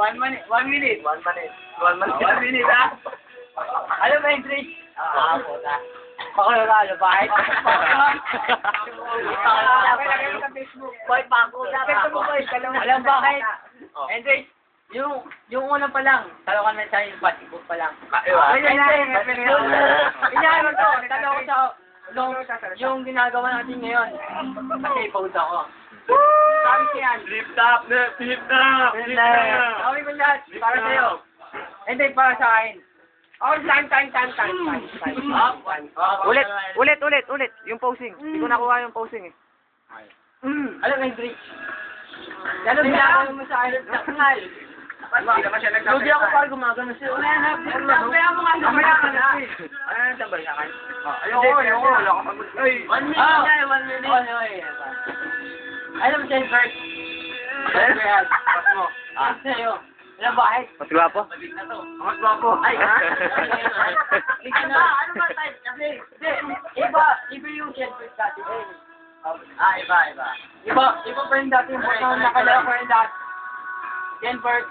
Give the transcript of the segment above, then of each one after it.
1 minute. 1 minute. 1 minute, ha? Alam mo yung trick? Puta. Pakulala, bakit? Lagay mo sa Facebook. Boy, pako. Alam bakit? Andre, yung una pa lang, talo ka na sa yung basketball pa lang. Inaano to, talo ko sa yung ginagawa natin ngayon. Kasi pagod ako. Sabi ko yan. Lift up. Sabi ko lahat, para sa'yo. Hindi, para sa akin. Oh, time. Ulit. Yung posing. Hindi ko nakuha yung posing eh. Alam mo yung trick? Lalo ginagawa mo sa akin. Nakangal. Hindi ako para gumagano siya. Kaya mo nga sabay sa akin. Ayoko. 1 minute na, 1 minute. Alam mo siya yung first. Pas mo. Sa'yo. Alam bakit? Mas gwapo? Mas gwapo. Ay, ha? Ano ba type? Kasi, iba yung shelter dati. Iba. Iba pa yung dati. Nakalawa pa yung dati. Jenbert.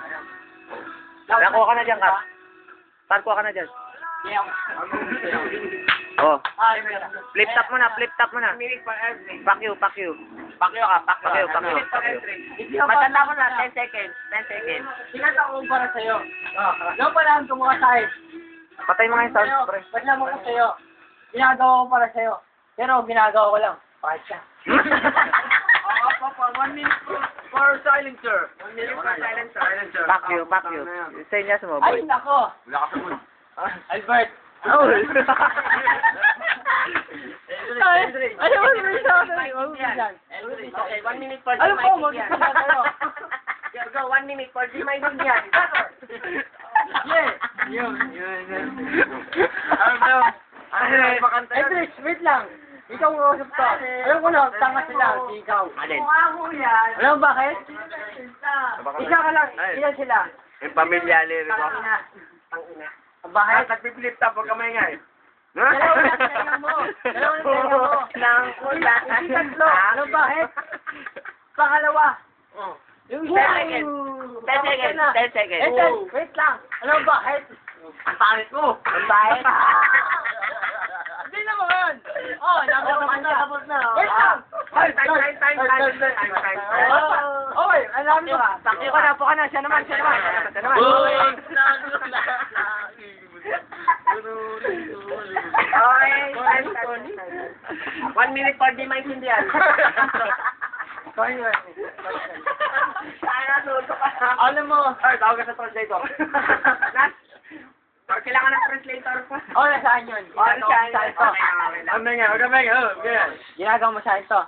Nakuha ka na dyan, Kap. Saan kuha ka na dyan? Oh. Flip top mo na. Pack you. Matanda ko na, 10 seconds. Sinata ko para sa'yo. Yung pala ang gumawa sa'yo. Patay mo nga yung sound, pre. Ba't naman ko sa'yo? Ginagawa ko para sa'yo. Pero ginagawa ko lang. Bakit siya? 1 minute for silencer. 1 minute for silencer. Pack you. Say niya sa mo, boy. Ay, nako. Wala ka sa mood. Albert. Oh. Ano ba yung sa akin? Okay, 1 minute for Alam ko, mag-isa na tayo. Go, 1 minute for di maintindihan. Yun. Edrich, wait lang. Ikaw ang usap to. Alam ko na, tanga sila, di ikaw. Alin? Alam mo bakit? Isa ka lang, ilan sila? Yung pamilyali ko. Tangina. Bakit? Nagpi-flip top, huwag ka maingay. Dalawang tayo mo. Hindi tatlo. Alam bakit? Pangalawa. Yung 10 seconds. Wait lang. Alam bakit? Ang pangit mo. Ang bakit? Hindi naman yun. Tapos na. Wait lang. Time. Oy, alam nyo. Takyo ka na. Siya naman. Okay, 1 minute for di maintindihan. Alam mo. Ay, tawag ka sa translator. Kailangan ng translator po. Saan yun? Saan ito? Huwag ka maingay. Ginagawa mo sa ito.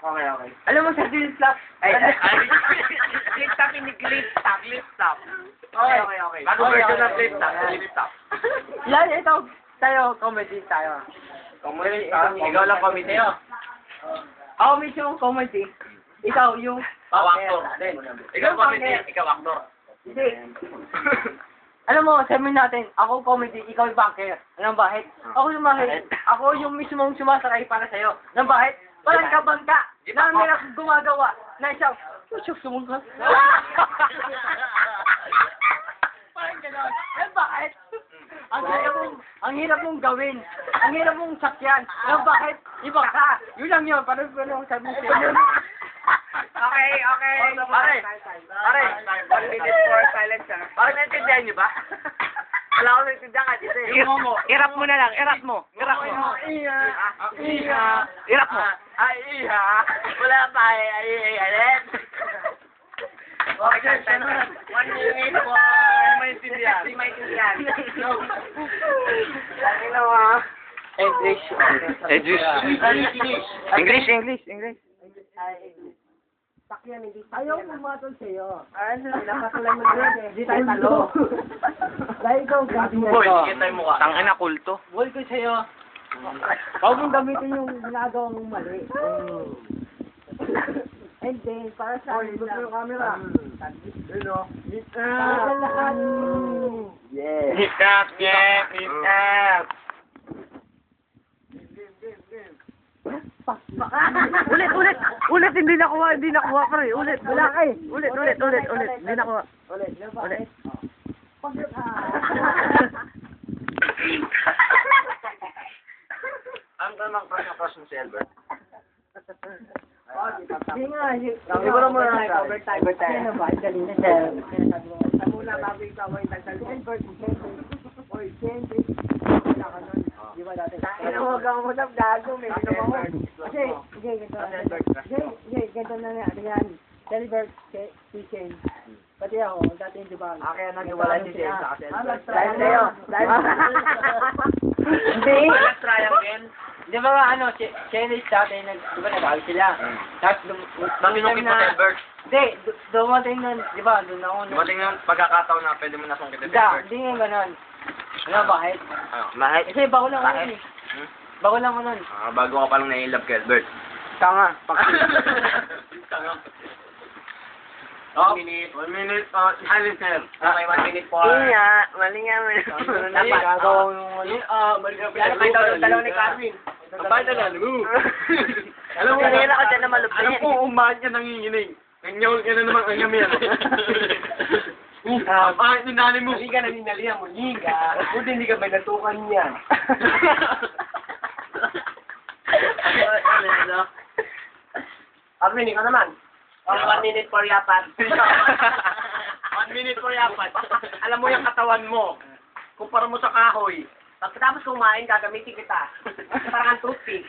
Okay. Alam mo sa Disney Club? Flip top, hindi flip top. Okay. Bago version ng flip top. Yan, ito. Tayo, comedy tayo. Ikaw lang committee. Ako mismo comedy. Ikaw yung... Actor. Ikaw committee, ikaw actor. Hindi. Alam mo, sabihin natin, ako comedy, ikaw yung banker. Alam bakit? Ako yung mismong sumasakay para sa'yo. Alam bakit? Parang kabangka na meron gumagawa na siya, sumunod. Parang gano'n. Alam bakit? Ang hirap mong gawin. Ang hirap mong sakyan. Alam bakit? Iba ka. Yun lang yun. Parang gano'n sabi mo sa'yo. Okay. Pare, 1 minute for silencer. Parang naintindihan niyo ba? Wala ko naintindihan kasi ito eh. Irap mo na lang. Irap mo. Iha. Irap mo. Ay, iha. Wala pa alin. Okay, 1 minute for Maintindihan. di maintindihan. English. Ayaw pumatol sa'yo. Nakakalan mo yun eh. Hindi tayo talo. Dahil ikaw gabi na Boy, ito. sige tayo mukha. Tangina kulto. Wall ko sa'yo. Huwag mong gamitin yung ginagawa mong mali. And then, para sa akin, gusto yung camera. Para sa lahat. Hit up. Ulit. Hindi nakuha, pre. Ulit. Wala ka eh. Ulit. Hindi nakuha. Ulit, ulit. Pag- Ang tamang crush ng si Albert. Hindi nga, Sabi ko naman ang overtime. Sino ba? Kanina siya. Sinasabi mo, sa mula bago ikaw ay tagtalo. Albert, Oy, Siyempre. Wala ka nun. Di ba dati? Ano mo kang usap gago, may ginawa mo. Sige, ganito na. Sige, ganito na nga. Yan. Albert, si Shane. Pati ako, dati yung Jubal. Kaya nag-iwalay si James sa kasi Albert. Dahil sa'yo. Hindi. Walang triangle. Di ba nga ano, Chinese dati, di ba nag-ahal sila? Tapos, Naminungkit mo si Albert. Hindi, dumating nun, di ba, doon ako. Dumating yung pagkakataon na pwede mo nasungkit si Hindi, Albert. hindi nga ganun. Ano, bakit? Mahit. Kasi bago lang ako nun eh. Bago lang ako nun. Bago ka palang nai-love kay Albert. Tanga. Oh, 1 minute, silence sir. Okay, 1 minute for... Mali nga, mali nga. Gagawa yung mali. Mali ka Yan, may talo ni Carmen. Kapay na lang, Alam mo, Tingin ako dyan na malupit. alam ko kung bakit ka nanginginig. Nangyawal ka na naman ang gabi, bakit ninali mo? Hindi ka naninalihan mo, liga. Buti hindi ka ba natukan niya. Armin, ikaw naman. 1 minute for yapat. 1 minute for yapat. Alam mo yung katawan mo. Kumpara mo sa kahoy. Pagkatapos kumain, gagamitin kita. Parang toothpick.